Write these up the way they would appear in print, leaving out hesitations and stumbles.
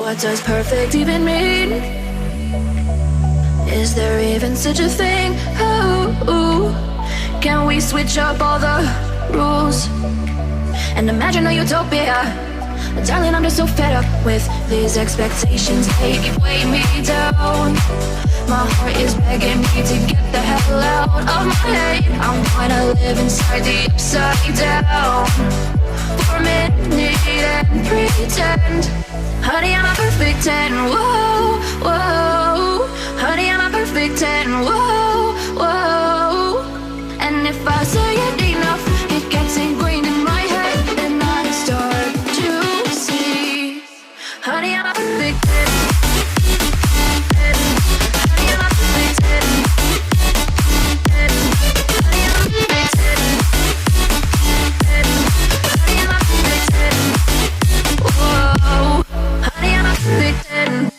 What does perfect even mean? Is there even such a thing? Oh, can we switch up all the rules and imagine a utopia? Darling, I'm just so fed up with these expectations. They keep weighing me down. My heart is begging me to get the hell out of my head. I'm gonna live inside the upside down for a minute and pretend. Honey, I'm a perfect 10. Whoa, whoa. Honey, I'm a perfect 10. Whoa, whoa. And if I say it enough, it gets ingrained in my head, and I start to see. Honey, I'm a perfect 10. Honey, I'm a perfect 10. Honey, I'm a perfect 10. Honey, I'm a perfect 10. Whoa. Honey, I'm a perfect 10.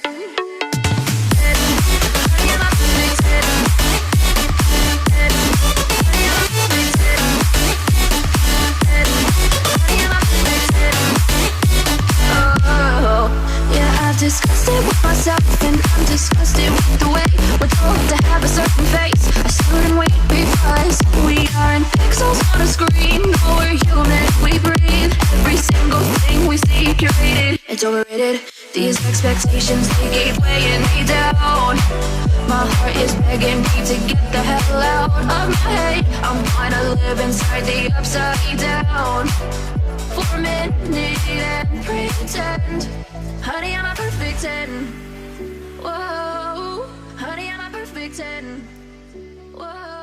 Honey, I'm a perfect 10. Honey, I'm a perfect 10. Honey, I'm a perfect 10. Oh, yeah, I've discussed it with myself, and I'm disgusted with the way we're told to have a certain face. I stood and wait because we aren't pixels on a screen. No, we're human, we breathe. Every single thing we see curated, it's overrated. These expectations, they keep weighing me down. My heart is begging me to get the hell out of my head. I'm gonna live inside the upside down for a minute and pretend. Honey, I'm a perfect 10. Whoa, honey, I'm a perfect 10. Whoa.